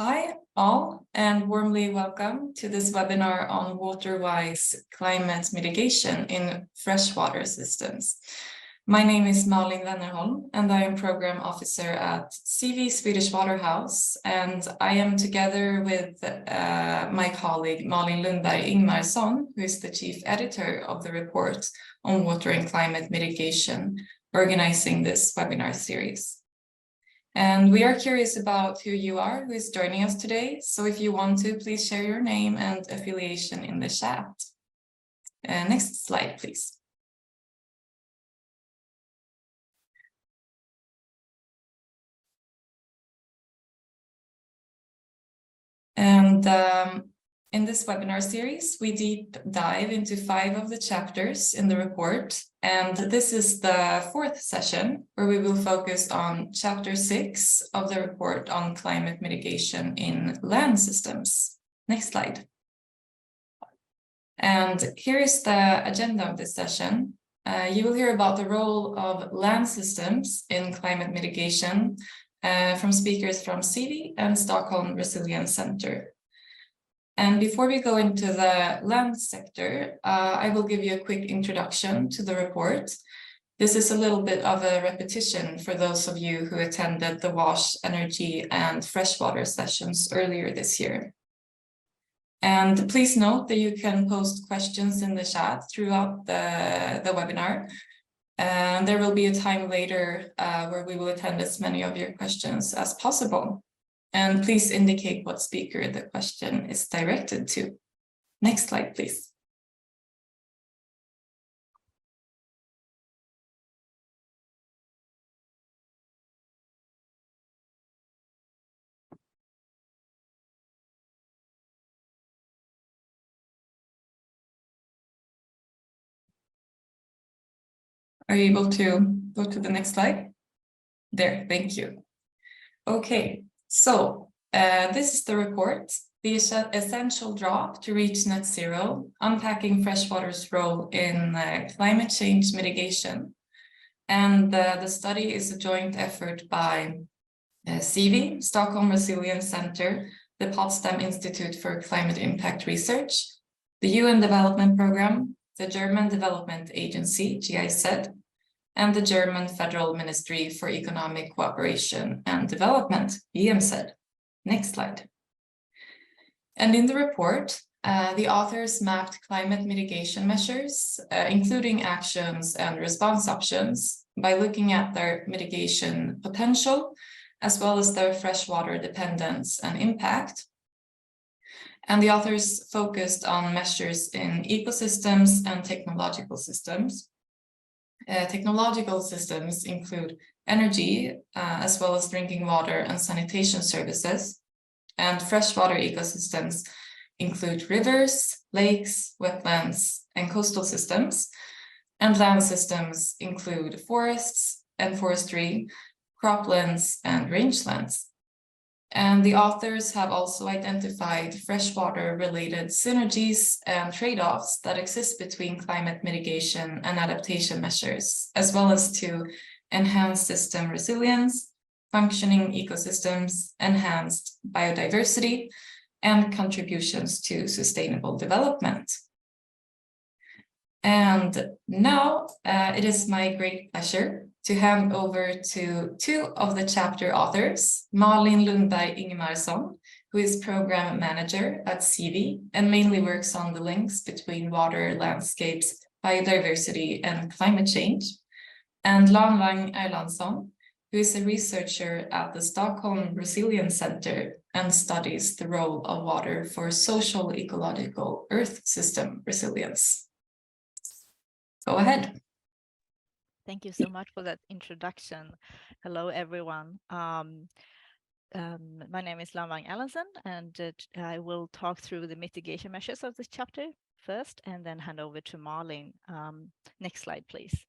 Hi all, and warmly welcome to this webinar on water-wise climate mitigation in freshwater systems. My name is Malin Wennerholm, and I am Program Officer at CV Swedish Waterhouse, and I am together with my colleague Malin Lundberg Ingmarsson, who is the Chief Editor of the report on water and climate mitigation, organizing this webinar series. And we are curious about who you are, who is joining us today. So if you want to, please share your name and affiliation in the chat. Next slide, please. And in this webinar series, we deep dive into 5 of the chapters in the report. And this is the 4th session where we will focus on chapter 6 of the report on climate mitigation in land systems. Next slide. And here is the agenda of this session. You will hear about the role of land systems in climate mitigation from speakers from CV and Stockholm Resilience Center. And before we go into the land sector, I will give you a quick introduction to the report. This is a little bit of a repetition for those of you who attended the WASH, energy and freshwater sessions earlier this year. And please note that you can post questions in the chat throughout the webinar. And there will be a time later where we will attend as many of your questions as possible. And please indicate what speaker the question is directed to. Next slide, please. Are you able to go to the next slide? There, thank you. Okay, so this is the report, the essential drop to reach net zero, unpacking freshwater's role in climate change mitigation. And the study is a joint effort by CV, Stockholm Resilience Center, the Potsdam Institute for Climate Impact Research, the UN Development Programme, the German Development Agency, GIZ, and the German Federal Ministry for Economic Cooperation and Development, BMZ. Next slide. And in the report, the authors mapped climate mitigation measures, including actions and response options, by looking at their mitigation potential, as well as their freshwater dependence and impact. And the authors focused on measures in ecosystems and technological systems. Technological systems include energy, as well as drinking water and sanitation services. And freshwater ecosystems include rivers, lakes, wetlands, and coastal systems. And land systems include forests and forestry, croplands, and rangelands. And the authors have also identified freshwater-related synergies and trade-offs that exist between climate mitigation and adaptation measures, as well as to enhance system resilience, functioning ecosystems, enhanced biodiversity, and contributions to sustainable development. And now it is my great pleasure to hand over to 2 of the chapter authors, Malin Lundberg Ingmarsson, who is Program Manager at CV and mainly works on the links between water, landscapes, biodiversity, and climate change, and Lamvang Erlandsson, who is a researcher at the Stockholm Resilience Center and studies the role of water for social ecological earth system resilience. Go ahead. Thank you so much for that introduction. Hello, everyone. My name is Lamvang Erlandsson, and I will talk through the mitigation measures of this chapter first, and then hand over to Malin. Next slide, please.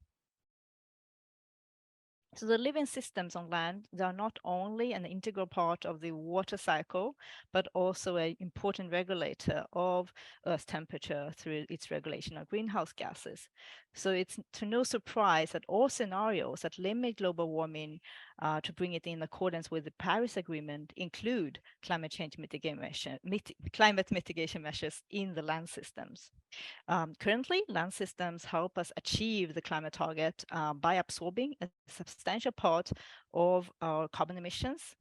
So the living systems on land, they are not only an integral part of the water cycle, but also an important regulator of Earth's temperature through its regulation of greenhouse gases. So it's to no surprise that all scenarios that limit global warming to bring it in accordance with the Paris Agreement include climate mitigation measures in the land systems. Currently, land systems help us achieve the climate target by absorbing a substantial part of our carbon emissions.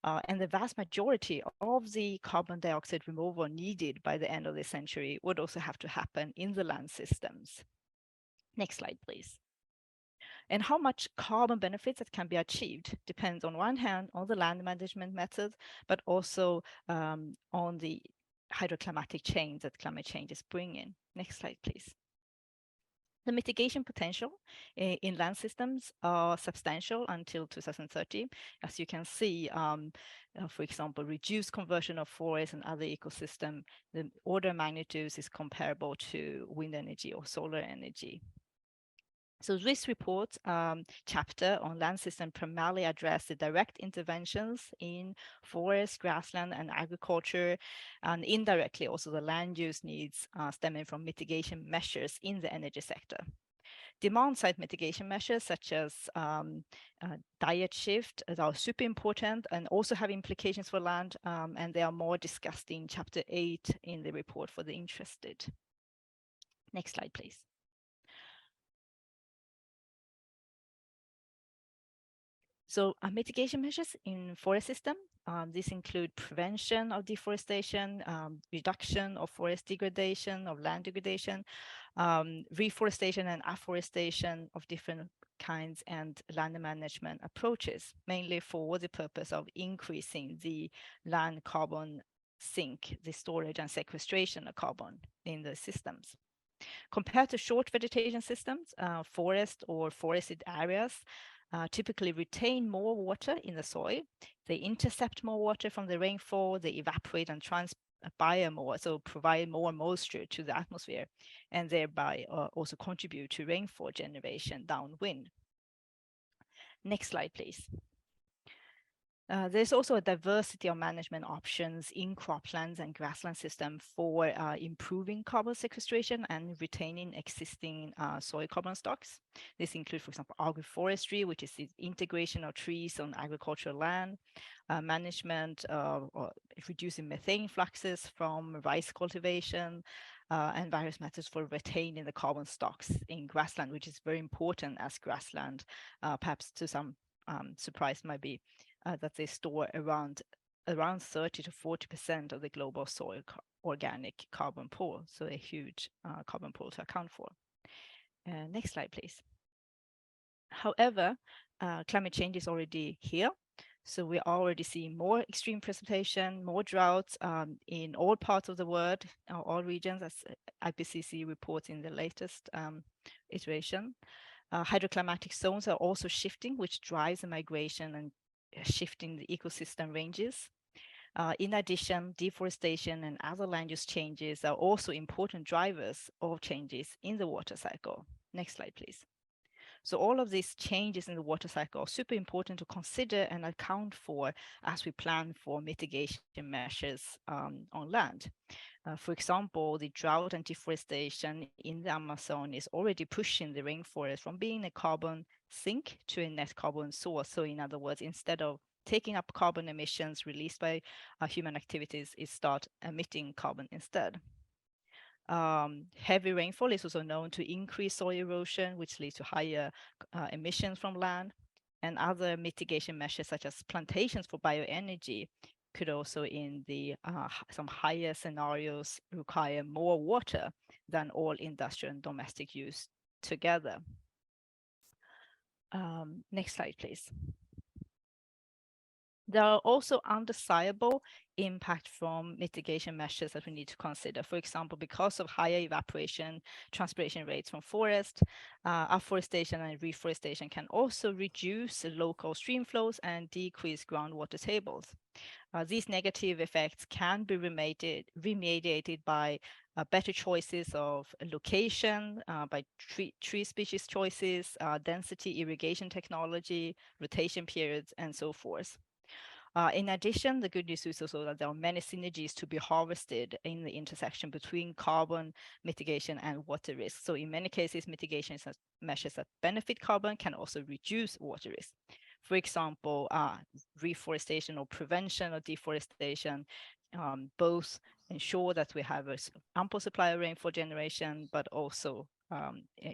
And the vast majority of the carbon dioxide removal needed by the end of the century would also have to happen in the land systems. Next slide, please. And how much carbon benefits that can be achieved depends on one hand on the land management methods, but also on the hydroclimatic change that climate change is bringing. Next slide, please. The mitigation potential in land systems are substantial until 2030. As you can see, for example, reduced conversion of forests and other ecosystem, the order of magnitudes is comparable to wind energy or solar energy. So this report chapter on land system primarily addressed the direct interventions in forest, grassland, and agriculture, and indirectly also the land use needs stemming from mitigation measures in the energy sector. Demand-side mitigation measures such as diet shift are super important and also have implications for land, and they are more discussed in chapter 8 in the report for the interested. Next slide, please. So mitigation measures in forest system, these include prevention of deforestation, reduction of forest degradation, of land degradation, reforestation and afforestation of different kinds, and land management approaches, mainly for the purpose of increasing the land carbon sink, the storage and sequestration of carbon in the systems. Compared to short vegetation systems, forest or forested areas typically retain more water in the soil. They intercept more water from the rainfall, they evaporate and transpire more, so provide more moisture to the atmosphere, and thereby also contribute to rainfall generation downwind. Next slide, please. There's also a diversity of management options in croplands and grassland system for improving carbon sequestration and retaining existing soil carbon stocks. This includes, for example, agroforestry, which is the integration of trees on agricultural land, management or reducing methane fluxes from rice cultivation, and various methods for retaining the carbon stocks in grassland, which is very important, as grassland, perhaps to some surprise might be, that they store around 30 to 40% of the global soil organic carbon pool, so a huge carbon pool to account for. Next slide, please. However, climate change is already here. So we already see more extreme precipitation, more droughts in all parts of the world, all regions, as IPCC reports in the latest iteration. Hydroclimatic zones are also shifting, which drives the migration and shifting the ecosystem ranges. In addition, deforestation and other land use changes are also important drivers of changes in the water cycle. Next slide, please. So all of these changes in the water cycle are super important to consider and account for as we plan for mitigation measures on land. For example, the drought and deforestation in the Amazon is already pushing the rainforest from being a carbon sink to a net carbon source. So in other words, instead of taking up carbon emissions released by human activities, it starts emitting carbon instead. Heavy rainfall is also known to increase soil erosion, which leads to higher emissions from land. And other mitigation measures, such as plantations for bioenergy, could also in the some higher scenarios require more water than all industrial and domestic use together. Next slide, please. There are also undesirable impact from mitigation measures that we need to consider. For example, because of higher evaporation, transpiration rates from forest, afforestation and reforestation can also reduce local stream flows and decrease groundwater tables. These negative effects can be remediated by better choices of location, by tree species choices, density irrigation technology, rotation periods, and so forth. In addition, the good news is also that there are many synergies to be harvested in the intersection between carbon mitigation and water risk. So in many cases, mitigation measures that benefit carbon can also reduce water risk. for example, reforestation or prevention of deforestation, both ensure that we have an ample supply of rain for generation, but also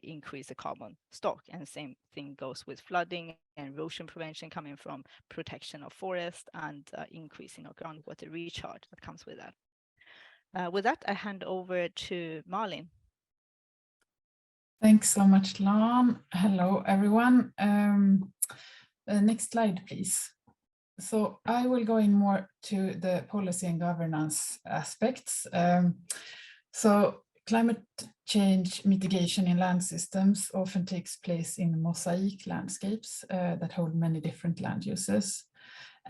increase the carbon stock. And same thing goes with flooding and erosion prevention coming from protection of forest and increasing of groundwater recharge that comes with that. With that, I hand over to Malin. Thanks so much, Lan. Hello, everyone. Next slide, please. So I will go in more to the policy and governance aspects. So climate change mitigation in land systems often takes place in mosaic landscapes that hold many different land uses.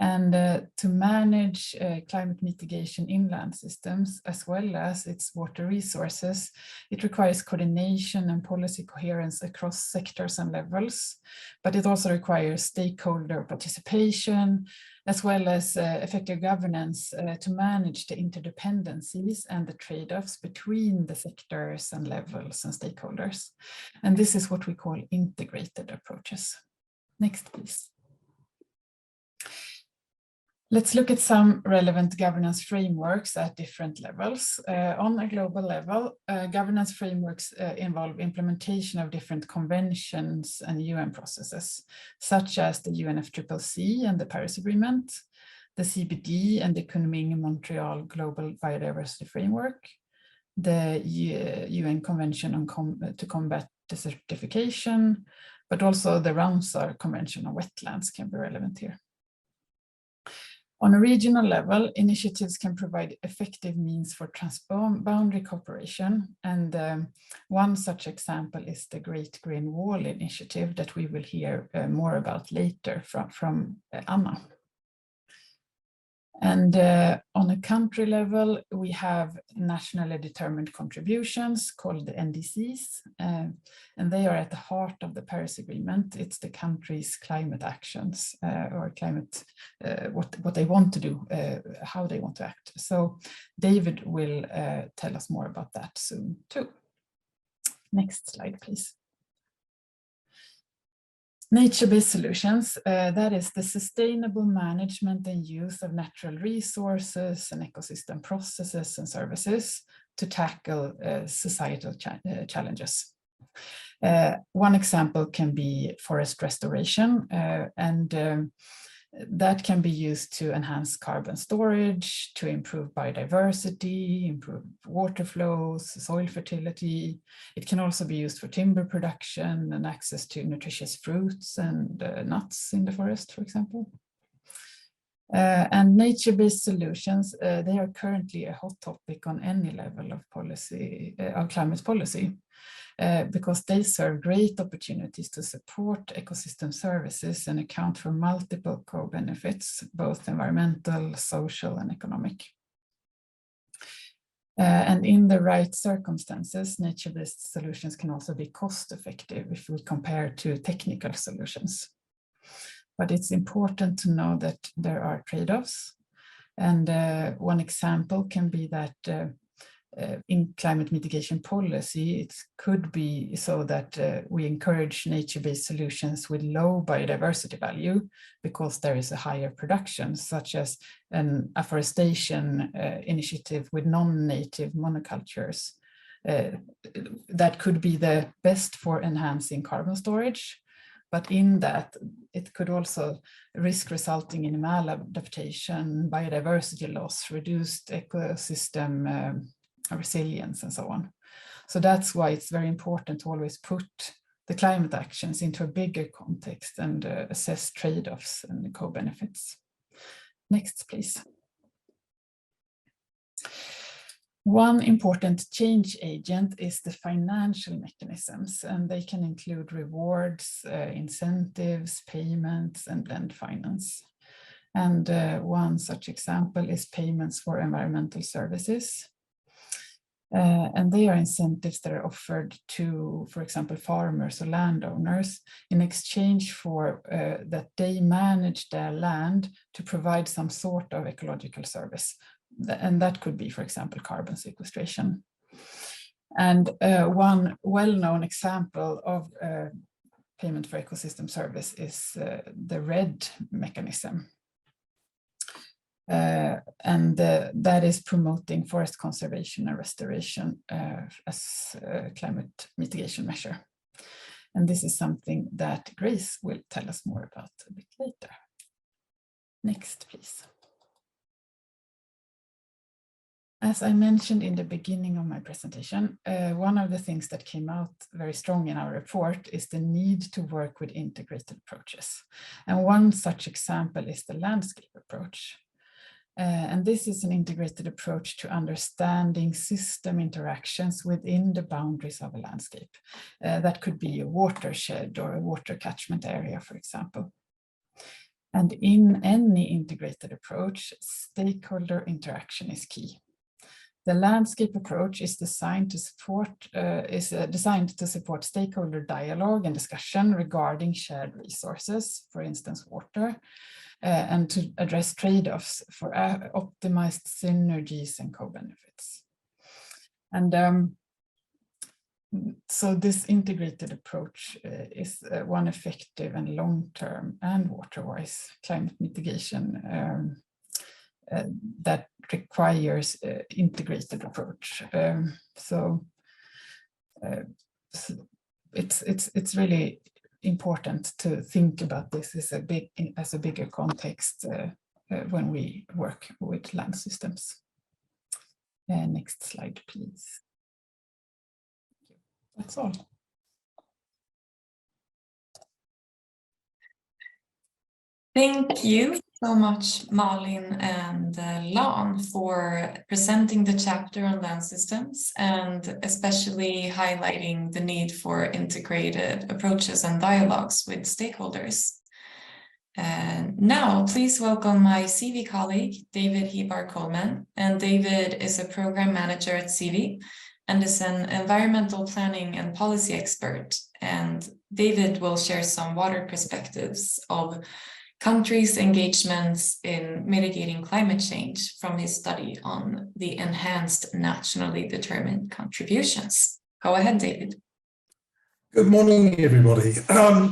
And to manage climate mitigation in land systems, as well as its water resources, it requires coordination and policy coherence across sectors and levels, but it also requires stakeholder participation, as well as effective governance to manage the interdependencies and the trade-offs between the sectors and levels and stakeholders. And this is what we call integrated approaches. Next, please. Let's look at some relevant governance frameworks at different levels. On a global level, governance frameworks involve implementation of different conventions and UN processes, such as the UNFCCC and the Paris Agreement, the CBD and the Kunming-Montreal Global Biodiversity Framework, the UN Convention on to Combat Desertification, but also the Ramsar Convention on Wetlands can be relevant here. On a regional level, initiatives can provide effective means for transboundary cooperation. And one such example is the Great Green Wall initiative that we will hear more about later from Anna. And on a country level, we have nationally determined contributions called the NDCs, and they are at the heart of the Paris Agreement. It's the country's climate actions or climate, what they want to do, how they want to act. So David will tell us more about that soon too. Next slide, please. Nature-based solutions, that is the sustainable management and use of natural resources and ecosystem processes and services to tackle societal challenges. One example can be forest restoration, and that can be used to enhance carbon storage, to improve biodiversity, improve water flows, soil fertility. It can also be used for timber production and access to nutritious fruits and nuts in the forest, for example. And nature-based solutions, they are currently a hot topic on any level of policy, of climate policy. Because they serve great opportunities to support ecosystem services and account for multiple co-benefits, both environmental, social, and economic. And in the right circumstances, nature-based solutions can also be cost-effective if we compare to technical solutions. But it's important to know that there are trade-offs. And one example can be that in climate mitigation policy, it could be so that we encourage nature-based solutions with low biodiversity value because there is a higher production, such as an afforestation initiative with non-native monocultures. That could be the best for enhancing carbon storage, but in that it could also risk resulting in maladaptation, biodiversity loss, reduced ecosystem resilience and so on. So that's why it's very important to always put the climate actions into a bigger context and assess trade-offs and co-benefits. Next, please. One important change agent is the financial mechanisms, and they can include rewards, incentives, payments, and blend finance. And one such example is payments for environmental services. And they are incentives that are offered to, for example, farmers or landowners in exchange for that they manage their land to provide some sort of ecological service. And that could be, for example, carbon sequestration. And one well-known example of payment for ecosystem service is the RED mechanism. And that is promoting forest conservation and restoration as a climate mitigation measure. And this is something that Grace will tell us more about a bit later. Next, please. As I mentioned in the beginning of my presentation, one of the things that came out very strong in our report is the need to work with integrated approaches. And one such example is the landscape approach. And this is an integrated approach to understanding system interactions within the boundaries of a landscape. That could be a watershed or a water catchment area, for example. And in any integrated approach, stakeholder interaction is key. The landscape approach is designed to support stakeholder dialogue and discussion regarding shared resources, for instance, water, and to address trade-offs for optimized synergies and co-benefits. And so this integrated approach is one effective and long-term and water-wise climate mitigation that requires integrated approach. So it's really important to think about this as a bigger context when we work with land systems. Next slide, please. That's all. Thank you so much, Malin and Lan, for presenting the chapter on land systems and especially highlighting the need for integrated approaches and dialogues with stakeholders. And now, please welcome my CV colleague, David Hebar-Coleman. And David is a program manager at CV and is an environmental planning and policy expert. And David will share some water perspectives of countries' engagements in mitigating climate change from his study on the enhanced nationally determined contributions. Go ahead, David. Good morning, everybody.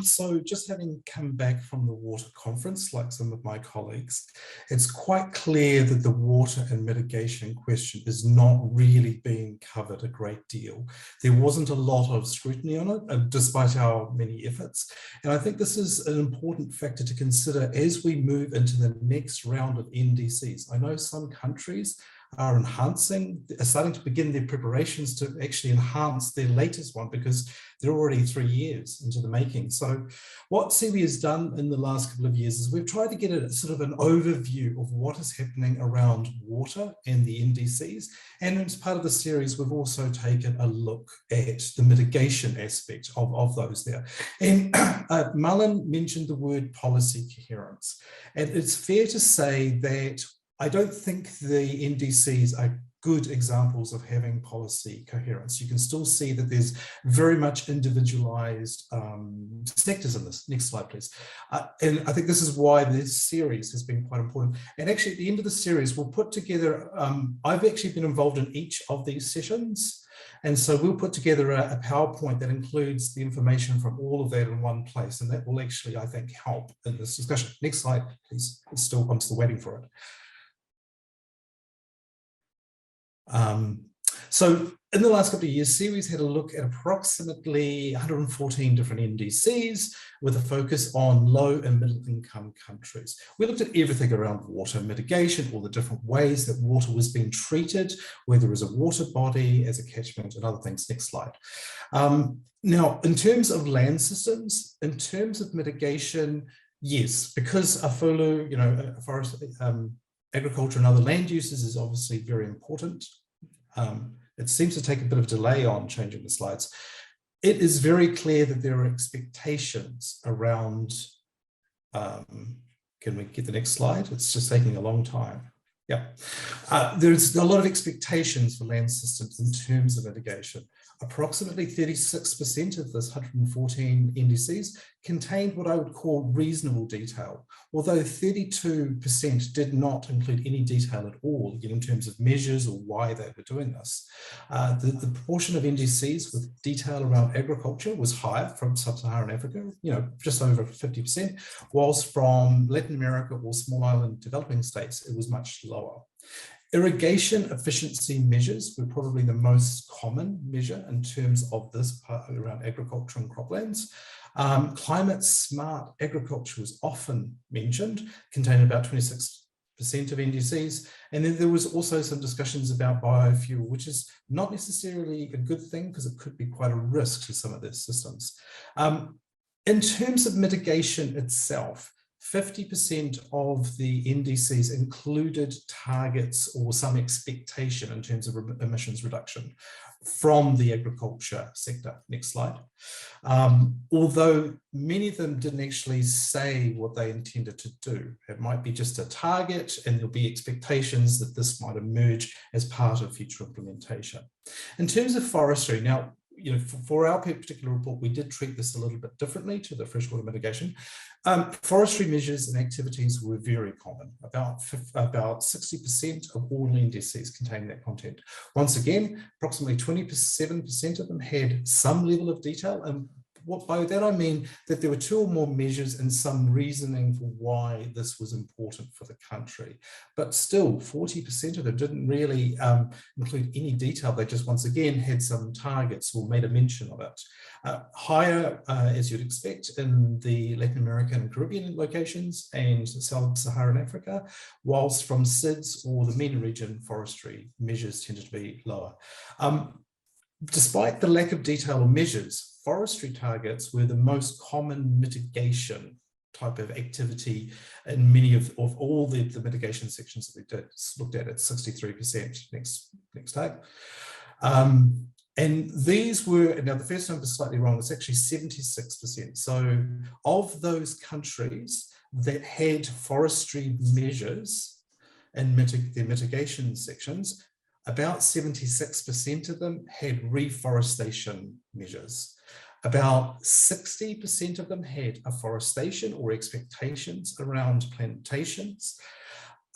So just having come back from the water conference, like some of my colleagues, it's quite clear that the water and mitigation question is not really being covered a great deal. There wasn't a lot of scrutiny on it, despite our many efforts. And I think this is an important factor to consider as we move into the next round of NDCs. I know some countries are starting to begin their preparations to actually enhance their latest one because they're already 3 years into the making. So what CV has done in the last couple of years is we've tried to get a sort of an overview of what is happening around water and the NDCs. And as part of the series, we've also taken a look at the mitigation aspect of those there. And Malin mentioned the word policy coherence. And it's fair to say that I don't think the NDCs are good examples of having policy coherence. You can still see that there's very much individualized sectors in this. Next slide, please. And I think this is why this series has been quite important. And actually at the end of the series, we'll put together, I've actually been involved in each of these sessions. And so we'll put together a PowerPoint that includes the information from all of that in one place. And that will actually, I think, help in this discussion. Next slide, please. I'm still waiting for it. So in the last couple of years, series had a look at approximately 114 different NDCs with a focus on low and middle income countries. We looked at everything around water mitigation, all the different ways that water was being treated, whether as a water body, as a catchment, and other things. Next slide. Now, in terms of land systems, in terms of mitigation, yes, because Afulu, forest, agriculture and other land uses is obviously very important. It seems to take a bit of delay on changing the slides. It is very clear that there are expectations around, can we get the next slide? It's just taking a long time. Yeah, there's a lot of expectations for land systems in terms of mitigation. Approximately 36% of this 114 NDCs contained what I would call reasonable detail, although 32% did not include any detail at all, again, in terms of measures or why they were doing this. The proportion of NDCs with detail around agriculture was higher from sub-Saharan Africa, just over 50%, whilst from Latin America or small island developing states, it was much lower. Irrigation efficiency measures were probably the most common measure in terms of this part around agriculture and croplands. Climate smart agriculture was often mentioned, containing about 26% of NDCs. And then there was also some discussions about biofuel, which is not necessarily a good thing because it could be quite a risk to some of these systems. In terms of mitigation itself, 50% of the NDCs included targets or some expectation in terms of emissions reduction from the agriculture sector. Next slide. Although many of them didn't actually say what they intended to do. It might be just a target and there'll be expectations that this might emerge as part of future implementation. In terms of forestry, now, for our particular report, we did treat this a little bit differently to the freshwater mitigation. Forestry measures and activities were very common. About 60% of all NDCs contain that content. Once again, approximately 27% of them had some level of detail. And by that I mean that there were 2 or more measures and some reasoning for why this was important for the country. But still, 40% of them didn't really include any detail. They just, once again, had some targets or made a mention of it. Higher, as you'd expect, in the Latin American and Caribbean locations and sub-Saharan Africa, whilst from SIDS or the MENA region, forestry measures tended to be lower. Despite the lack of detail or measures, forestry targets were the most common mitigation type of activity in many of all the mitigation sections that we looked at 63%. Next slide. And these were, now the first number is slightly wrong, it's actually 76%. So of those countries that had forestry measures in their mitigation sections, about 76% of them had reforestation measures. About 60% of them had afforestation or expectations around plantations.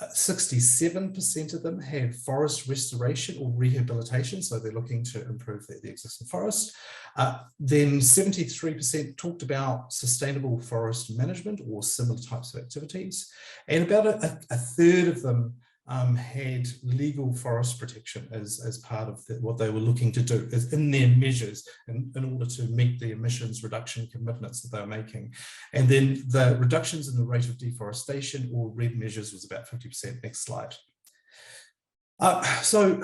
67% of them had forest restoration or rehabilitation, so they're looking to improve the existing forest. Then 73% talked about sustainable forest management or similar types of activities. And about a third of them had legal forest protection as part of what they were looking to do in their measures in order to meet the emissions reduction commitments that they were making. And then the reductions in the rate of deforestation or RED measures was about 50%. Next slide. So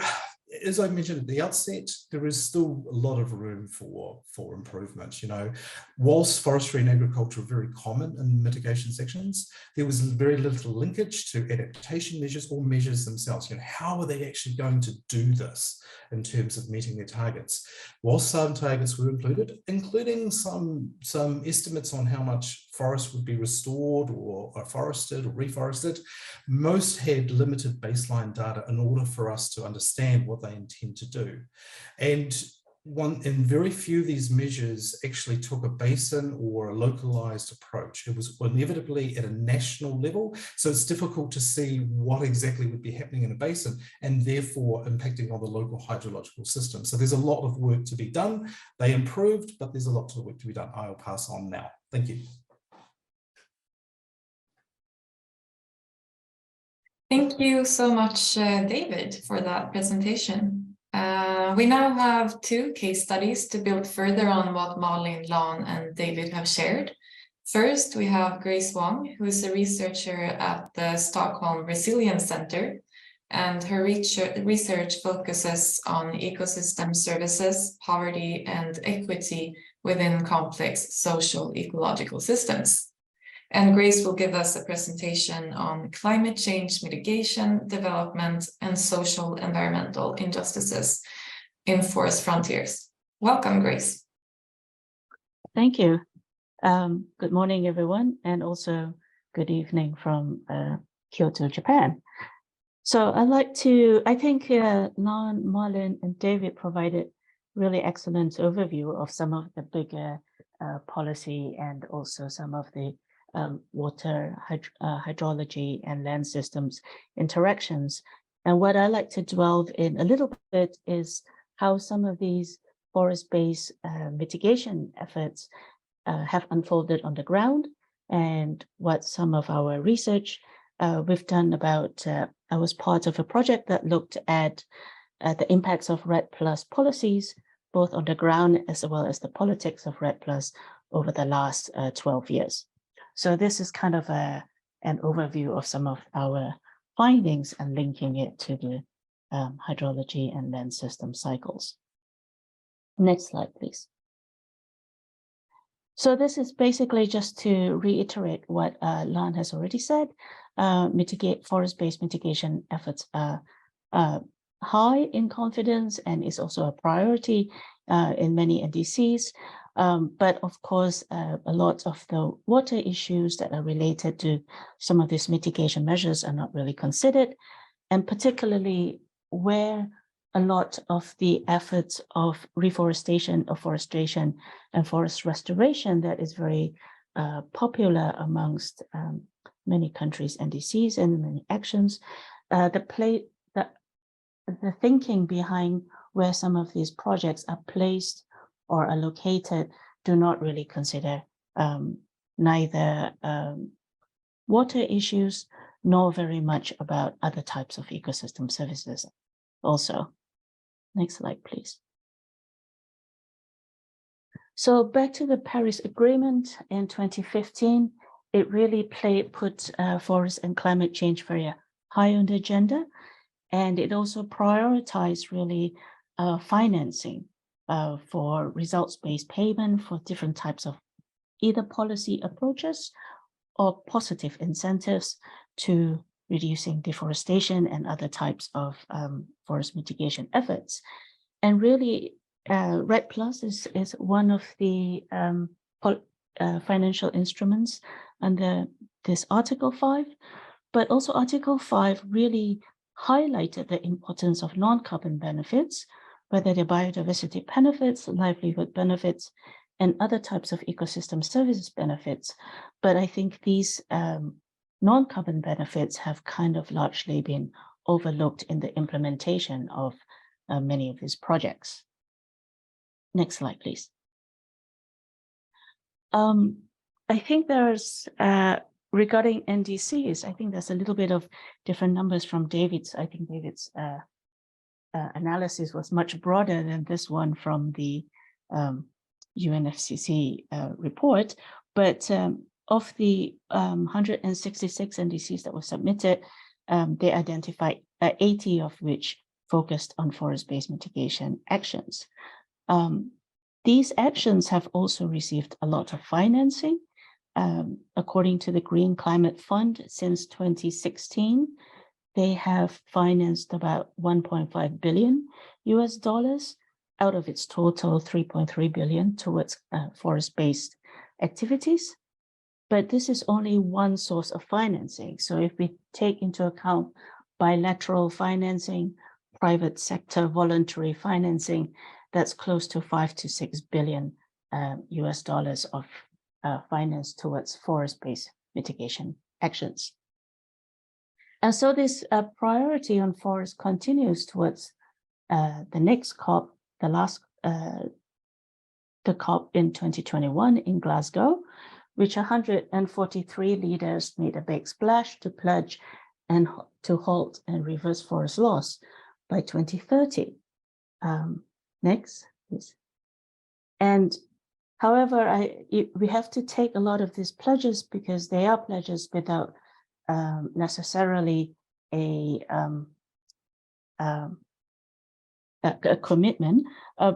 as I mentioned at the outset, there is still a lot of room for improvement. Whilst forestry and agriculture are very common in mitigation sections, there was very little linkage to adaptation measures or measures themselves. How are they actually going to do this in terms of meeting their targets? Whilst some targets were included, including some estimates on how much forest would be restored or forested or reforested, most had limited baseline data in order for us to understand what they intend to do. And very few of these measures actually took a basin or a localized approach. It was inevitably at a national level. So it's difficult to see what exactly would be happening in a basin and therefore impacting on the local hydrological system. So there's a lot of work to be done. They improved, but there's a lot of work to be done. I'll pass on now. Thank you. Thank you so much, David, for that presentation. We now have 2 case studies to build further on what Malin, Lan, and David have shared. First, we have Grace Wong, who is a researcher at the Stockholm Resilience Center, and her research focuses on ecosystem services, poverty, and equity within complex social ecological systems. And Grace will give us a presentation on climate change mitigation, development, and social environmental injustices in forest frontiers. Welcome, Grace. Thank you. Good morning, everyone, and also good evening from Kyoto, Japan. So I think Lan, Malin, and David provided really excellent overview of some of the bigger policy and also some of the water, hydrology and land systems interactions. And what I like to dwell in a little bit is how some of these forest-based mitigation efforts have unfolded on the ground, and what some of our research we've done about, I was part of a project that looked at the impacts of REDD+ policies, both on the ground as well as the politics of REDD+ over the last 12 years. So this is kind of an overview of some of our findings and linking it to the hydrology and land system cycles. Next slide, please. So this is basically just to reiterate what Lan has already said. Forest-based mitigation efforts are high in confidence and is also a priority in many NDCs. But of course, a lot of the water issues that are related to some of these mitigation measures are not really considered, and particularly where a lot of the efforts of reforestation, afforestation, and forest restoration that is very popular amongst many countries, NDCs, and many actions, the thinking behind where some of these projects are placed or are located do not really consider neither water issues nor very much about other types of ecosystem services also. Next slide, please. So back to the Paris Agreement in 2015, it really put forest and climate change very high on the agenda, and it also prioritized really financing for results-based payment for different types of either policy approaches or positive incentives to reducing deforestation and other types of forest mitigation efforts. And really, REDD+ is one of the financial instruments under this Article 5, but also Article 5 really highlighted the importance of non-carbon benefits, whether they're biodiversity benefits, livelihood benefits, and other types of ecosystem services benefits. But I think these non-carbon benefits have kind of largely been overlooked in the implementation of many of these projects. Next slide, please. I think there's, regarding NDCs, I think there's a little bit of different numbers from David's. I think David's analysis was much broader than this one from the UNFCCC report, but of the 166 NDCs that were submitted, they identified 80 of which focused on forest-based mitigation actions. These actions have also received a lot of financing. According to the Green Climate Fund, since 2016, they have financed about $1.5 billion out of its total $3.3 billion towards forest-based activities. But this is only one source of financing. So if we take into account bilateral financing, private sector voluntary financing, that's close to $5 to $6 billion of finance towards forest-based mitigation actions. And so this priority on forest continues towards the next COP, the COP in 2021 in Glasgow, which 143 leaders made a big splash to pledge and to halt and reverse forest loss by 2030. Next, please. And however, we have to take a lot of these pledges because they are pledges without necessarily a commitment,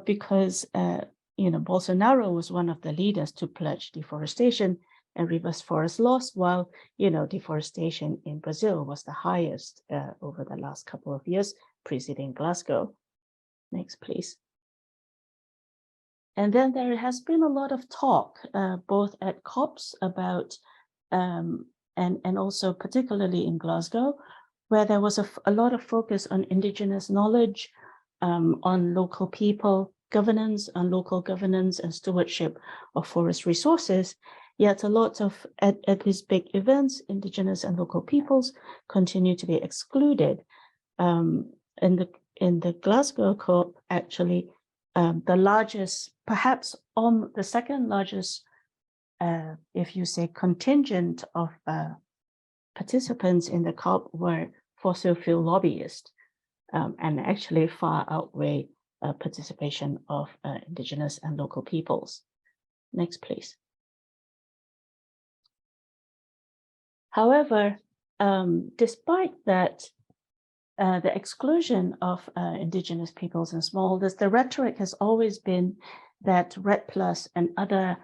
because Bolsonaro was one of the leaders to pledge deforestation and reverse forest loss, while deforestation in Brazil was the highest over the last couple of years preceding Glasgow. Next, please. And then there has been a lot of talk, both at COPs about, and also particularly in Glasgow, where there was a lot of focus on indigenous knowledge, on local people, governance and local governance and stewardship of forest resources, yet a lot of, at these big events, indigenous and local peoples continue to be excluded. In the Glasgow COP, actually, the largest, perhaps on the second largest, if you say contingent of participants in the COP were fossil fuel lobbyists, and actually far outweigh participation of indigenous and local peoples. Next, please. However, despite that, the exclusion of indigenous peoples and smallholders, the rhetoric has always been that REDD+ and other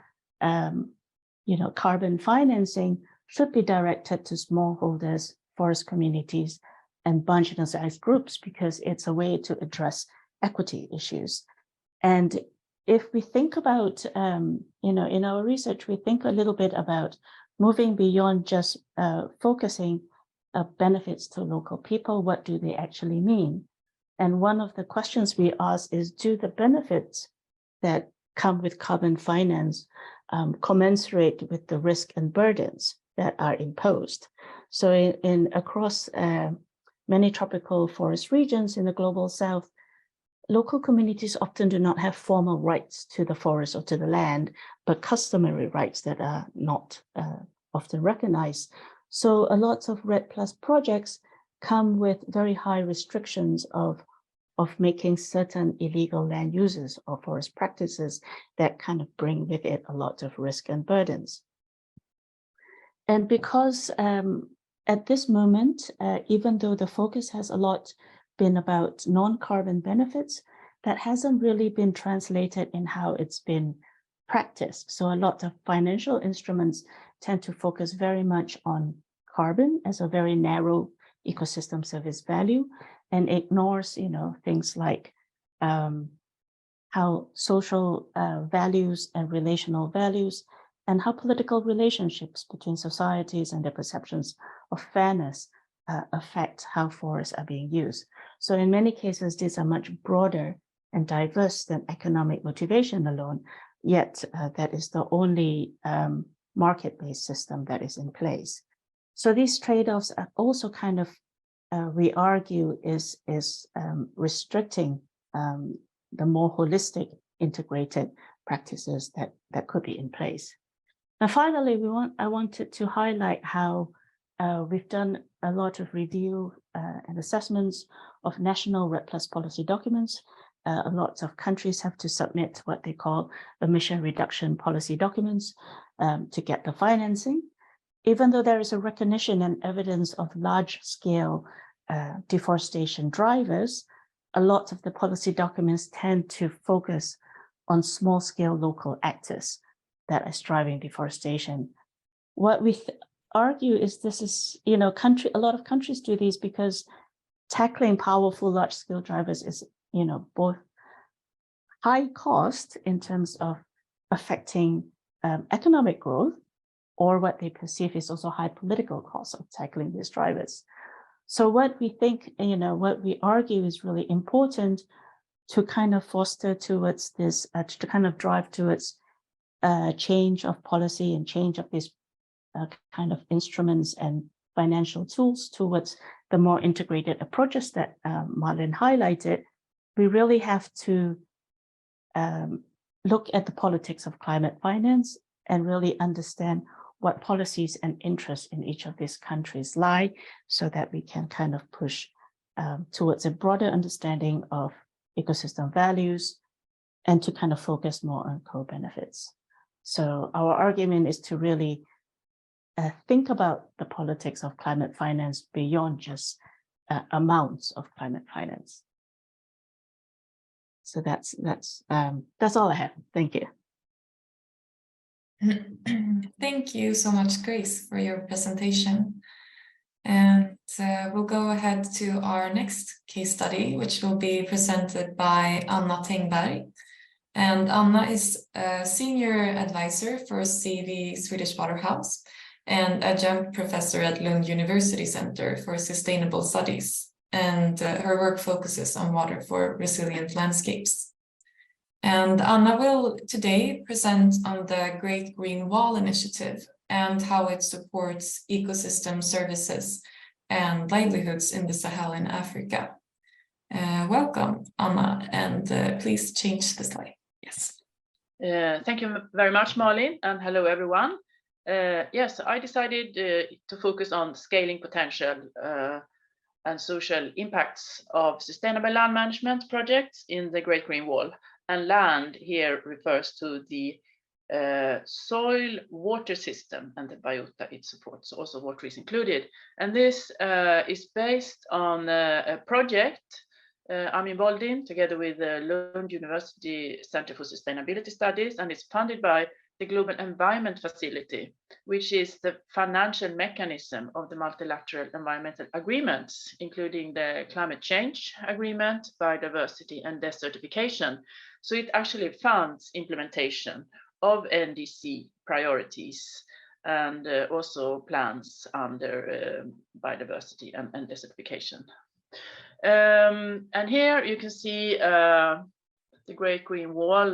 carbon financing should be directed to smallholders, forest communities, and marginalized groups, because it's a way to address equity issues. And if we think about, in our research, we think a little bit about moving beyond just focusing benefits to local people. What do they actually mean? And one of the questions we ask is, do the benefits that come with carbon finance commensurate with the risk and burdens that are imposed? So across many tropical forest regions in the global south, local communities often do not have formal rights to the forest or to the land, but customary rights that are not often recognized. So a lot of REDD+ projects come with very high restrictions of making certain illegal land uses or forest practices that kind of bring with it a lot of risk and burdens. And because at this moment, even though the focus has a lot been about non-carbon benefits, that hasn't really been translated in how it's been practiced. So a lot of financial instruments tend to focus very much on carbon as a very narrow ecosystem service value, and ignores, things like how social values and relational values, and how political relationships between societies and their perceptions of fairness affect how forests are being used. So in many cases, these are much broader and diverse than economic motivation alone, yet that is the only market-based system that is in place. So these trade-offs are also kind of, we argue, is restricting the more holistic integrated practices that could be in place. Now, finally, I wanted to highlight how we've done a lot of review and assessments of national REDD+ policy documents. A lot of countries have to submit what they call emission reduction policy documents to get the financing. Even though there is a recognition and evidence of large-scale deforestation drivers, a lot of the policy documents tend to focus on small-scale local actors that are driving deforestation. What we argue is this is, a lot of countries do these because tackling powerful large-scale drivers is, both high cost in terms of affecting economic growth, or what they perceive is also high political cost of tackling these drivers. So what we think, what we argue is really important to kind of foster towards this, to kind of drive towards change of policy and change of these kind of instruments and financial tools towards the more integrated approaches that Marlon highlighted. We really have to look at the politics of climate finance and really understand what policies and interests in each of these countries lie, so that we can kind of push towards a broader understanding of ecosystem values and to kind of focus more on co-benefits. So our argument is to really think about the politics of climate finance beyond just amounts of climate finance. So that's all I have. Thank you. Thank you so much, Grace, for your presentation. And we'll go ahead to our next case study, which will be presented by Anna Tengberg. And Anna is a senior advisor for CV Swedish Waterhouse and adjunct professor at Lund University Center for Sustainable Studies. And her work focuses on water for resilient landscapes. And Anna will today present on the Great Green Wall Initiative and how it supports ecosystem services and livelihoods in the Sahel in Africa. Welcome, Anna, and please change the slide. Yes. Thank you very much, Malin, and hello, everyone. Yes, I decided to focus on scaling potential and social impacts of sustainable land management projects in the Great Green Wall. And land here refers to the soil water system and the biota it supports, also water is included. And this is based on a project I'm involved in together with the Lund University Center for Sustainability Studies, and it's funded by the Global Environment Facility, which is the financial mechanism of the multilateral environmental agreements, including the climate change agreement, biodiversity, and desertification. So it actually funds implementation of NDC priorities and also plans under biodiversity and desertification. And here you can see the Great Green Wall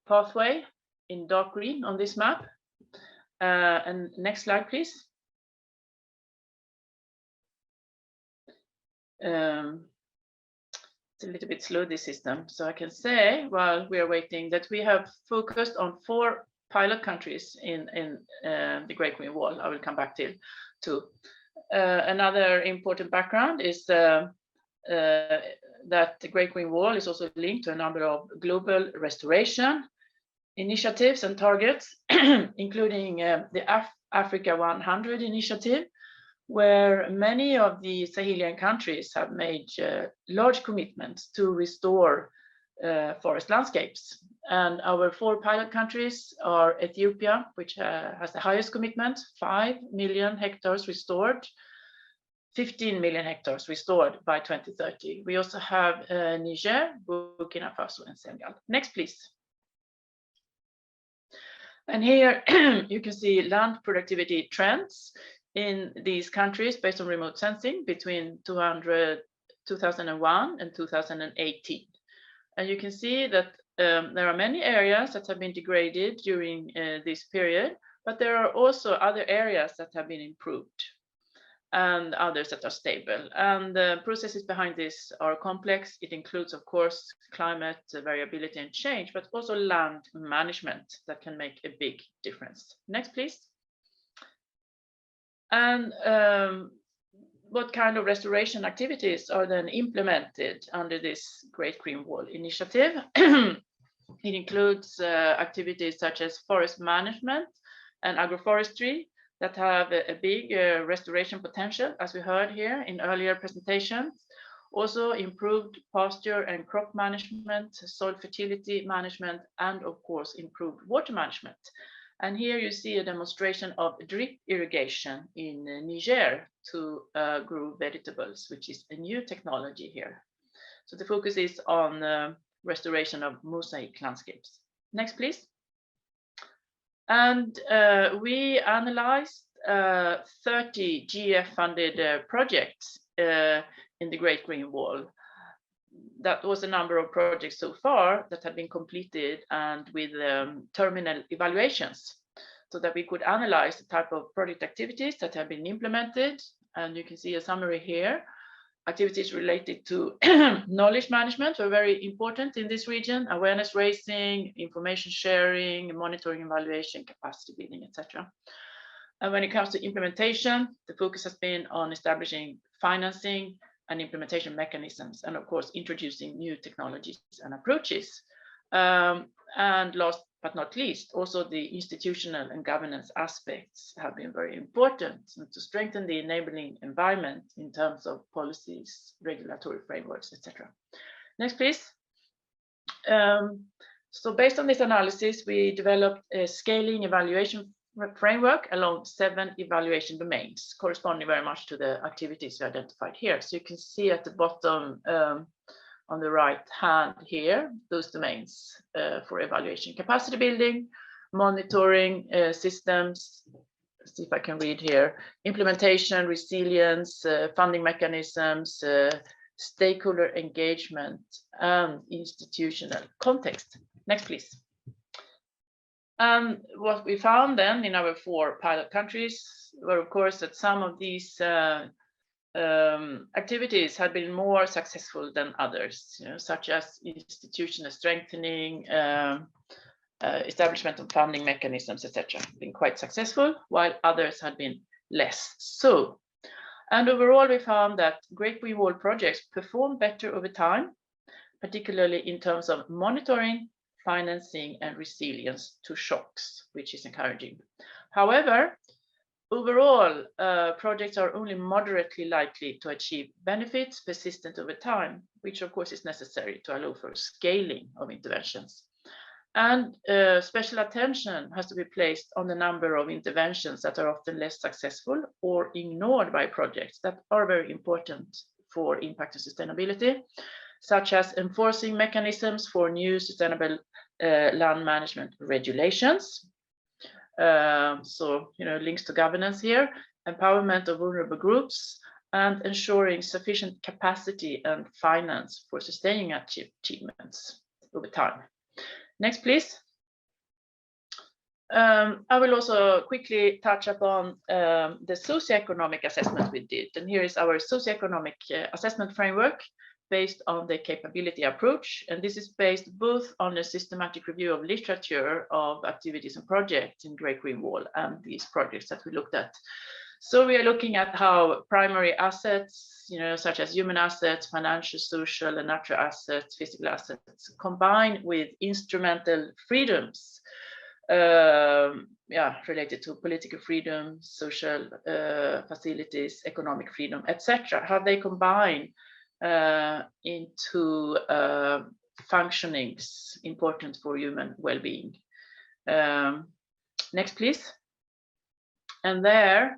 pathway in dark green on this map. And next slide, please. It's a little bit slow, this system. So I can say, while we are waiting, that we have focused on 4 pilot countries in the Great Green Wall. I will come back to. Another important background is that the Great Green Wall is also linked to a number of global restoration initiatives and targets, including the Africa 100 initiative, where many of the Sahelian countries have made large commitments to restore forest landscapes. And our 4 pilot countries are Ethiopia, which has the highest commitment, 5 million hectares restored, 15 million hectares restored by 2030. We also have Niger, Burkina Faso, and Senegal. Next, please. And here you can see land productivity trends in these countries based on remote sensing between 2001 and 2018. And you can see that there are many areas that have been degraded during this period, but there are also other areas that have been improved and others that are stable. And the processes behind this are complex. It includes, of course, climate variability and change, but also land management that can make a big difference. Next, please. And what kind of restoration activities are then implemented under this Great Green Wall initiative? It includes activities such as forest management and agroforestry that have a big restoration potential, as we heard here in earlier presentations. Also improved pasture and crop management, soil fertility management, and of course improved water management. And here you see a demonstration of drip irrigation in Niger to grow vegetables, which is a new technology here. So the focus is on restoration of mosaic landscapes. Next, please. And we analyzed 30 GF-funded projects in the Great Green Wall. That was a number of projects so far that have been completed and with terminal evaluations, so that we could analyze the type of project activities that have been implemented. And you can see a summary here. Activities related to knowledge management are very important in this region: awareness raising, information sharing, monitoring, evaluation, capacity building, etc. And when it comes to implementation, the focus has been on establishing financing and implementation mechanisms, and of course introducing new technologies and approaches. And last but not least, also the institutional and governance aspects have been very important to strengthen the enabling environment in terms of policies, regulatory frameworks, etc. Next, please. So based on this analysis, we developed a scaling evaluation framework along 7 evaluation domains, corresponding very much to the activities we identified here. So you can see at the bottom on the right hand here, those domains for evaluation: capacity building, monitoring systems, let's see if I can read here, implementation, resilience, funding mechanisms, stakeholder engagement, and institutional context. Next, please. What we found then in our 4 pilot countries were, of course, that some of these activities had been more successful than others, such as institutional strengthening, establishment of funding mechanisms, etc., been quite successful, while others had been less so. And overall, we found that Great Green Wall projects perform better over time, particularly in terms of monitoring, financing, and resilience to shocks, which is encouraging. However, overall, projects are only moderately likely to achieve benefits persistent over time, which of course is necessary to allow for scaling of interventions. And special attention has to be placed on the number of interventions that are often less successful or ignored by projects that are very important for impact and sustainability, such as enforcing mechanisms for new sustainable land management regulations. So, links to governance here, empowerment of vulnerable groups, and ensuring sufficient capacity and finance for sustaining achievements over time. Next, please. I will also quickly touch upon the socio-economic assessment we did. And here is our socio-economic assessment framework based on the capability approach. And this is based both on a systematic review of literature of activities and projects in Great Green Wall and these projects that we looked at. So we are looking at how primary assets, such as human assets, financial, social, and natural assets, physical assets, combine with instrumental freedoms, related to political freedom, social facilities, economic freedom, etc. How they combine into functionings important for human well-being. Next, please. And there,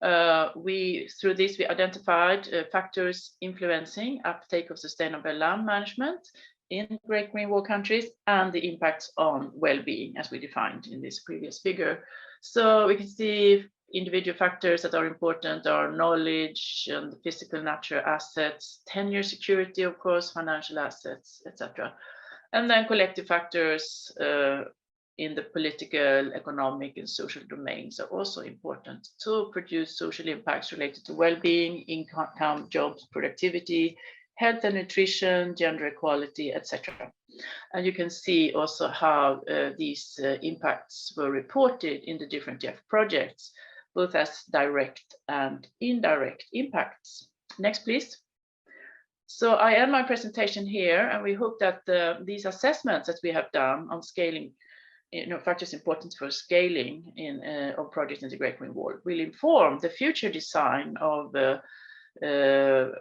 through this, we identified factors influencing uptake of sustainable land management in Great Green Wall countries and the impacts on well-being, as we defined in this previous figure. So we can see individual factors that are important are knowledge and physical natural assets, tenure security, of course, financial assets, etc. And then collective factors in the political, economic, and social domains are also important to produce social impacts related to well-being, income, jobs, productivity, health and nutrition, gender equality, etc. And you can see also how these impacts were reported in the different GEF projects, both as direct and indirect impacts. Next, please. So I end my presentation here, and we hope that these assessments that we have done on scaling, factors important for scaling of projects in the Great Green Wall will inform the future design of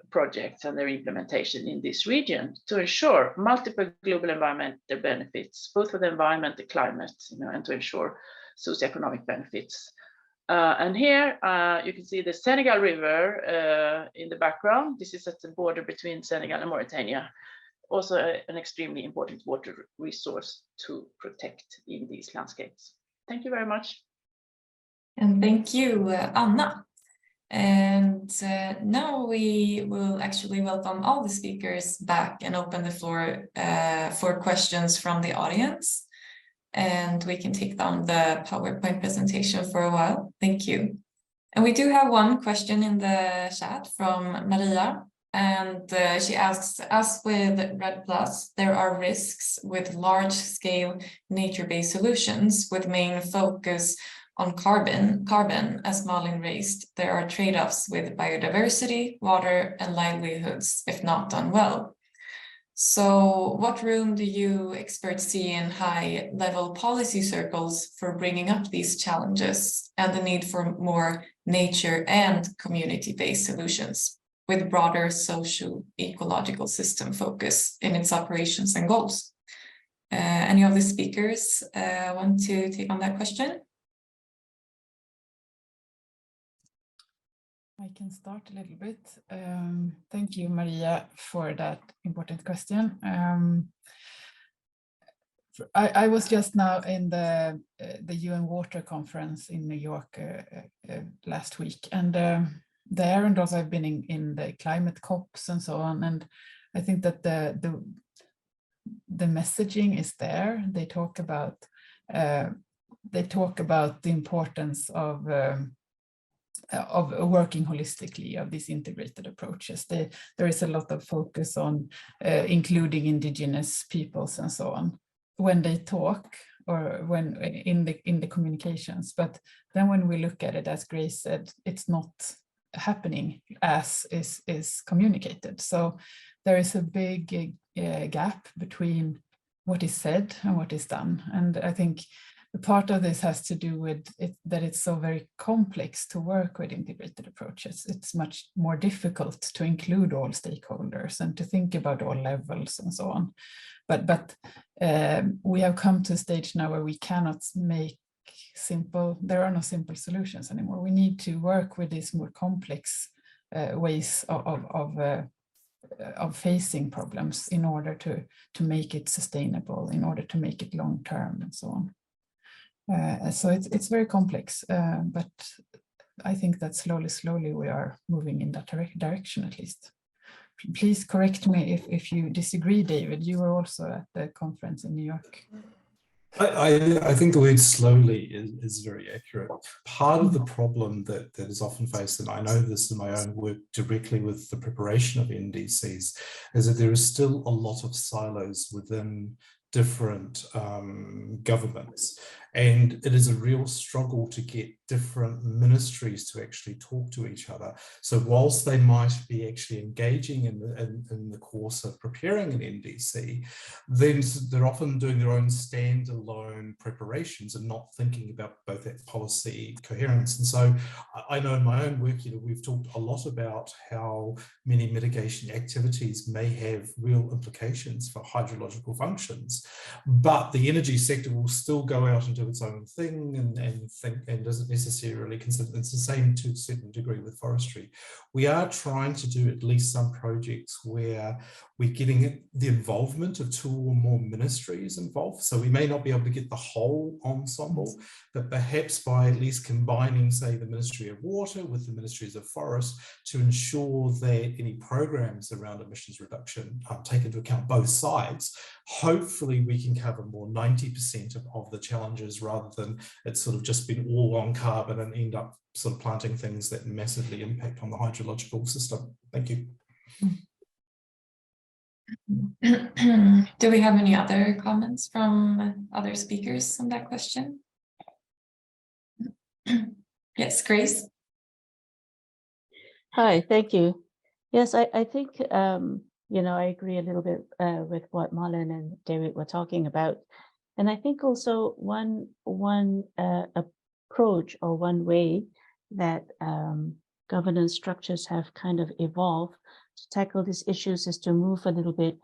projects and their implementation in this region to ensure multiple global environmental benefits, both for the environment, the climate, and to ensure socioeconomic benefits. And here you can see the Senegal River in the background. This is at the border between Senegal and Mauritania. Also an extremely important water resource to protect in these landscapes. Thank you very much. And thank you, Anna. And now we will actually welcome all the speakers back and open the floor for questions from the audience. And we can take down the PowerPoint presentation for a while. Thank you. And we do have one question in the chat from Maria. And she asks, as with REDD+, there are risks with large-scale nature-based solutions with main focus on carbon, as Malin raised. There are trade-offs with biodiversity, water, and livelihoods if not done well. So what room do you experts see in high-level policy circles for bringing up these challenges and the need for more nature and community-based solutions with broader socio-ecological system focus in its operations and goals? Any of the speakers want to take on that question? I can start a little bit. Thank you, Maria, for that important question. I was just now in the UN Water Conference in New York last week, and there, and also I've been in the climate COPs and so on. And I think that the messaging is there. They talk about the importance of working holistically, of these integrated approaches. There is a lot of focus on including indigenous peoples and so on when they talk, or when in the communications. But then when we look at it, as Grace said, it's not happening as is communicated. So there is a big gap between what is said and what is done. And I think part of this has to do with that it's so very complex to work with integrated approaches. It's much more difficult to include all stakeholders and to think about all levels and so on. But we have come to a stage now where we cannot make there are no simple solutions anymore. We need to work with these more complex ways of facing problems in order to make it sustainable, in order to make it long term and so on. So it's very complex, but I think that slowly we are moving in that direction at least. Please correct me if you disagree, David. You were also at the conference in New York. I think the word slowly is very accurate. Part of the problem that is often faced, and I know this in my own work directly with the preparation of NDCs, is that there is still a lot of silos within different governments. And it is a real struggle to get different ministries to actually talk to each other. So whilst they might be actually engaging in the course of preparing an NDC, then they're often doing their own standalone preparations and not thinking about both that policy coherence. And so I know in my own work, we've talked a lot about how many mitigation activities may have real implications for hydrological functions, but the energy sector will still go out and do its own thing and doesn't necessarily consider. It's the same to a certain degree with forestry. We are trying to do at least some projects where we're getting the involvement of 2 or more ministries involved. So we may not be able to get the whole ensemble, but perhaps by at least combining, say, the Ministry of Water with the Ministries of Forest to ensure that any programs around emissions reduction take into account both sides. Hopefully we can cover more 90% of the challenges rather than it's sort of just been all on carbon and end up sort of planting things that massively impact on the hydrological system. Thank you. Do we have any other comments from other speakers on that question? Yes, Grace. Hi, thank you. Yes, I think, I agree a little bit with what Malin and David were talking about. And I think also one approach or one way that governance structures have kind of evolved to tackle these issues is to move a little bit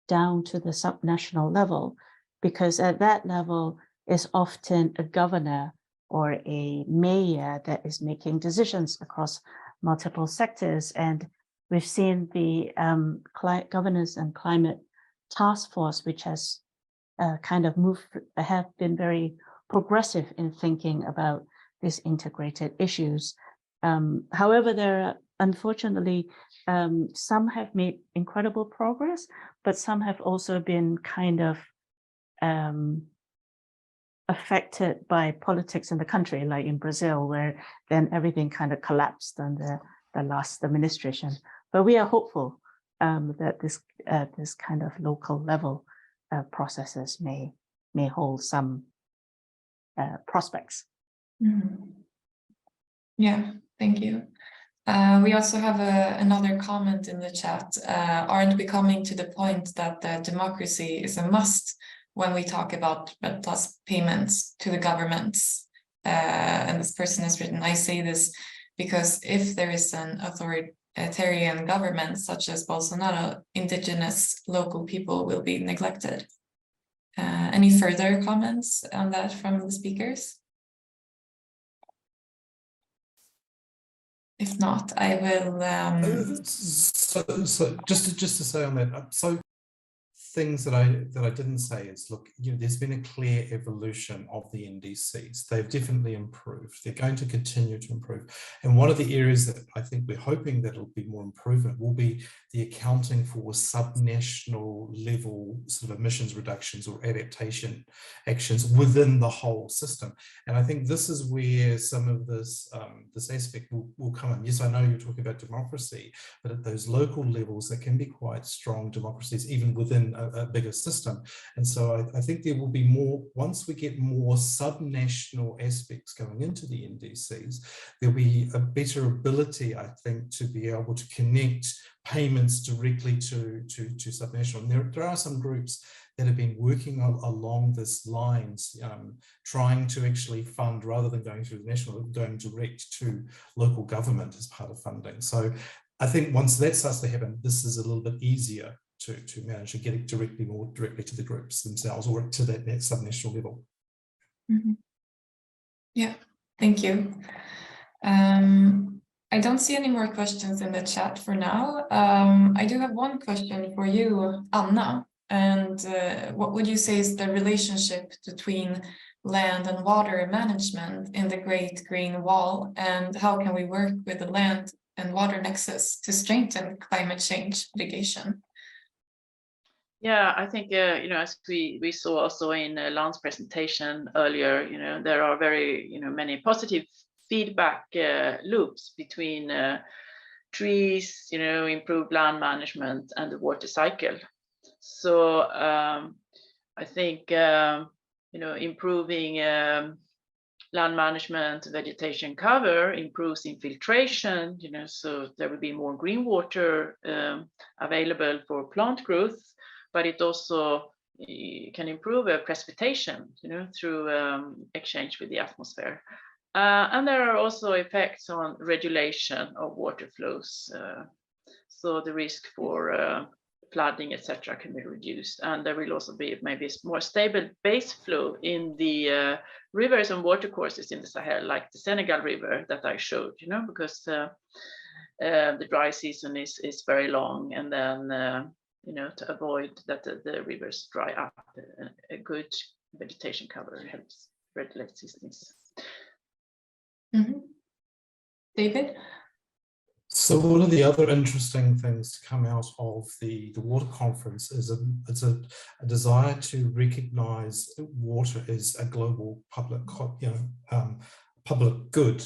down to the subnational level, because at that level is often a governor or a mayor that is making decisions across multiple sectors. And we've seen the governance and climate task force, which has have been very progressive in thinking about these integrated issues. However, there are, unfortunately, some have made incredible progress, but some have also been kind of affected by politics in the country, like in Brazil, where then everything kind of collapsed under the last administration. But we are hopeful that this kind of local level processes may hold some prospects. Mm-hmm. Yeah, thank you. We also have another comment in the chat. Aren't we coming to the point that the democracy is a must when we talk about REDD+ payments to the governments? And this person has written, I say this because if there is an authoritarian government such as Bolsonaro, indigenous local people will be neglected. Any further comments on that from the speakers? If not, I will. So just to say on that, so things that I didn't say is, look, there's been a clear evolution of the NDCs. They've definitely improved. They're going to continue to improve. And one of the areas that I think we're hoping that it'll be more improvement will be the accounting for subnational level sort of emissions reductions or adaptation actions within the whole system. And I think this is where some of this this aspect will come in. Yes, I know you're talking about democracy, but at those local levels, there can be quite strong democracies even within a bigger system. And so I think there will be more, once we get more subnational aspects going into the NDCs, there'll be a better ability, I think, to be able to connect payments directly to subnational. And there are some groups that have been working along this lines, trying to actually fund, rather than going through the national, going direct to local government as part of funding. So I think once that starts to happen, this is a little bit easier to manage and get it more directly to the groups themselves or to that subnational level. Mm-hmm. Yeah, thank you. I don't see any more questions in the chat for now. I do have one question for you, Anna. And what would you say is the relationship between land and water management in the Great Green Wall, and how can we work with the land and water nexus to strengthen climate change mitigation? Yeah, I think, as we saw also in Lan's presentation earlier, there are very, many positive feedback loops between trees, improved land management and the water cycle. So I think, improving land management, vegetation cover improves infiltration, so there will be more green water available for plant growth, but it also can improve precipitation, through exchange with the atmosphere. And there are also effects on regulation of water flows. So the risk for flooding, etc., can be reduced, and there will also be maybe more stable base flow in the rivers and watercourses in the Sahel, like the Senegal River that I showed, because the dry season is very long, and then to avoid that the rivers dry up, a good vegetation cover helps regulate these things. Mm-hmm. David? So one of the other interesting things to come out of the water conference is a desire to recognize water as a global public good.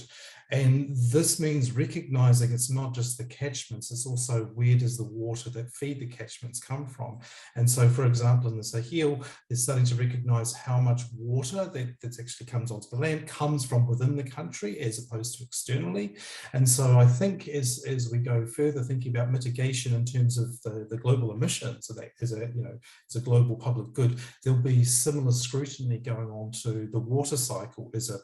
And this means recognizing it's not just the catchments, it's also where does the water that feed the catchments come from. And so, for example, in the Sahel, they're starting to recognize how much water that actually comes onto the land comes from within the country as opposed to externally. And so I think as we go further thinking about mitigation in terms of the global emissions, so that as a global public good, there'll be similar scrutiny going on to the water cycle as a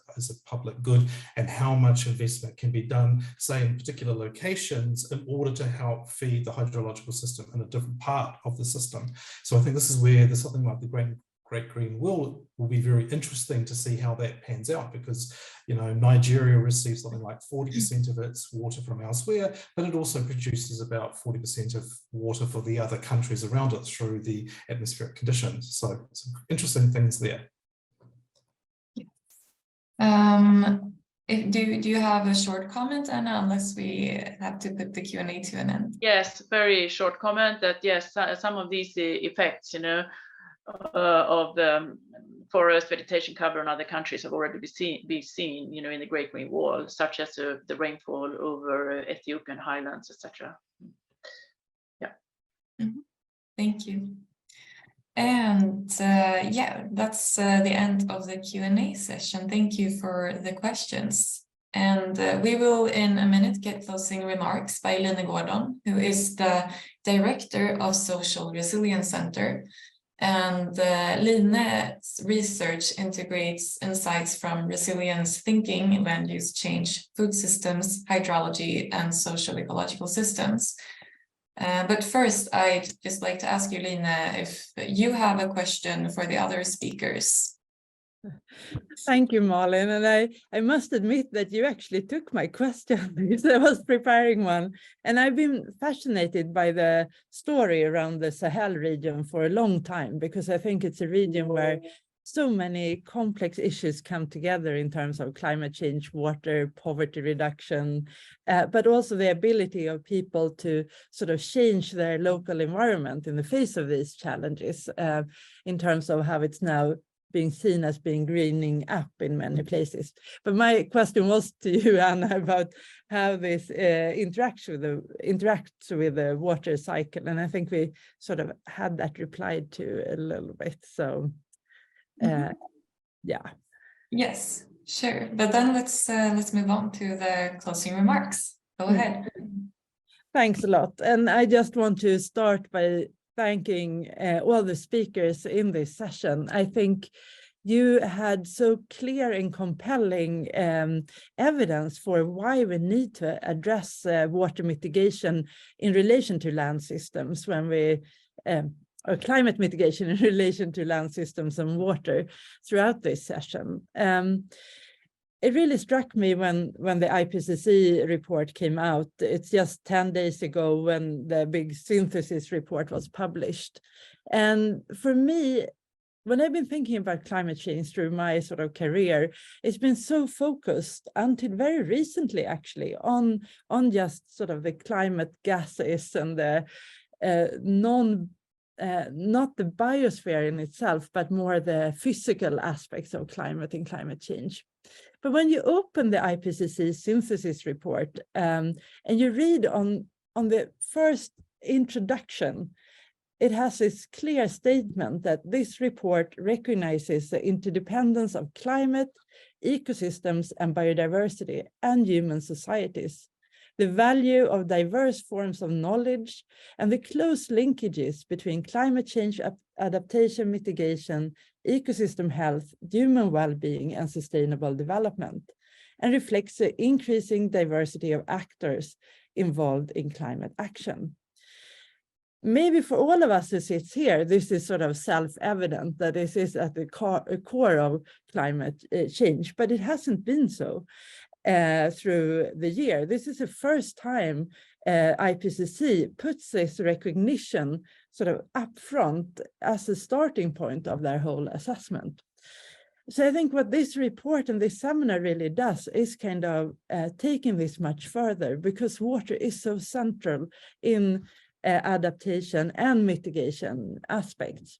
public good, and how much investment can be done, say, in particular locations in order to help feed the hydrological system in a different part of the system. So I think this is where there's something like the Great Green Wall will be very interesting to see how that pans out, because Nigeria receives something like 40% of its water from elsewhere, but it also produces about 40% of water for the other countries around it through the atmospheric conditions. So some interesting things there. Do you have a short comment, Anna, unless we have to put the Q&A to an end? Yes, very short comment that yes, some of these effects, of the forest vegetation cover in other countries have already been seen, in the Great Green Wall, such as the rainfall over Ethiopian highlands, etc. Yeah. Mm-hmm. Thank you. And that's the end of the Q&A session. Thank you for the questions. And we will in a minute get closing remarks by Line Gordon, who is the Director of Social Resilience Center. And Line's research integrates insights from resilience thinking, land use change, food systems, hydrology, and social ecological systems. But first, I'd just like to ask you, Line, if you have a question for the other speakers. Thank you, Malin. And I must admit that you actually took my question because I was preparing one. And I've been fascinated by the story around the Sahel region for a long time, because I think it's a region where so many complex issues come together in terms of climate change, water, poverty reduction, but also the ability of people to sort of change their local environment in the face of these challenges, in terms of how it's now being seen as being greening up in many places. But my question was to you, Anna, about how this interacts with the water cycle. And I think we sort of had that replied to a little bit. So yeah. Yes, sure. But then let's move on to the closing remarks. Go ahead. Thanks a lot. And I just want to start by thanking all the speakers in this session. I think you had so clear and compelling evidence for why we need to address water mitigation in relation to land systems when we or climate mitigation in relation to land systems and water throughout this session. It really struck me when the IPCC report came out. It's just 10 days ago when the big synthesis report was published. And for me, when I've been thinking about climate change through my sort of career, it's been so focused until very recently, actually, on just sort of the climate gases and the not the biosphere in itself, but more the physical aspects of climate and climate change. But when you open the IPCC synthesis report and you read on the first introduction, it has this clear statement that this report recognizes the interdependence of climate, ecosystems, and biodiversity and human societies, the value of diverse forms of knowledge, and the close linkages between climate change adaptation, mitigation, ecosystem health, human well-being, and sustainable development, and reflects the increasing diversity of actors involved in climate action. Maybe for all of us who sits here, this is sort of self-evident that this is at the core of climate change, but it hasn't been so. Through the year. This is the first time IPCC puts this recognition sort of upfront as a starting point of their whole assessment. So I think what this report and this seminar really does is kind of taking this much further, because water is so central in adaptation and mitigation aspects.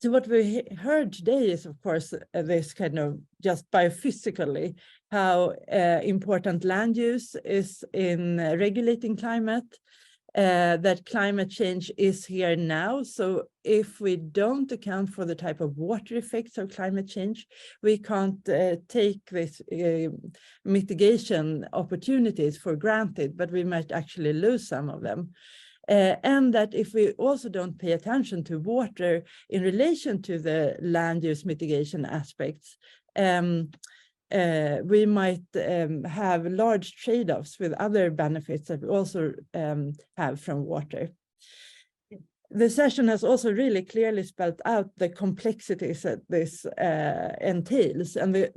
So what we heard today is, of course, this kind of just biophysically, how important land use is in regulating climate, that climate change is here now. So if we don't account for the type of water effects of climate change, we can't take this mitigation opportunities for granted, but we might actually lose some of them. And that if we also don't pay attention to water in relation to the land use mitigation aspects, we might have large trade-offs with other benefits that we also have from water. The session has also really clearly spelled out the complexities that this entails, and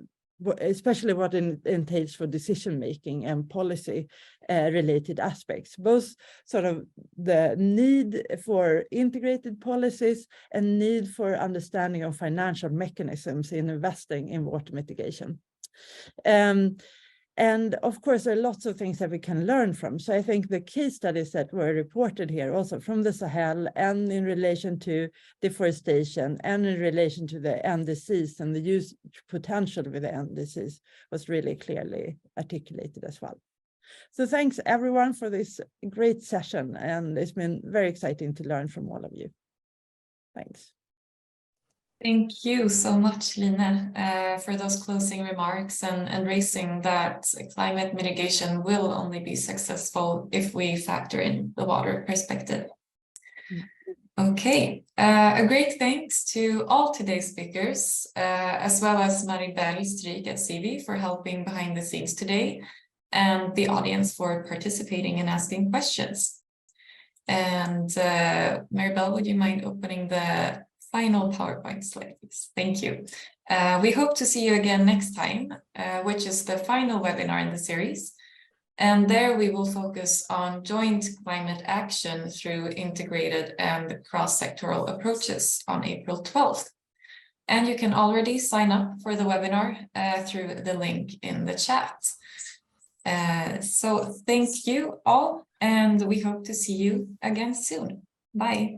especially what it entails for decision-making and policy related aspects, both sort of the need for integrated policies and need for understanding of financial mechanisms in investing in water mitigation. And of course, there are lots of things that we can learn from. So I think the case studies that were reported here also from the Sahel and in relation to deforestation and in relation to the NDCs and the use potential with the NDCs was really clearly articulated as well. So thanks everyone for this great session, and it's been very exciting to learn from all of you. Thanks. Thank you so much, Line, for those closing remarks and raising that climate mitigation will only be successful if we factor in the water perspective. Okay, a great thanks to all today's speakers, as well as Maribel Stryk at CV for helping behind the scenes today, and the audience for participating and asking questions. And Maribel, would you mind opening the Final PowerPoint slide, please. Thank you. We hope to see you again next time, which is the final webinar in the series. And there we will focus on joint climate action through integrated and cross-sectoral approaches on April 12th. And you can already sign up for the webinar through the link in the chat. So thank you all, and we hope to see you again soon. Bye.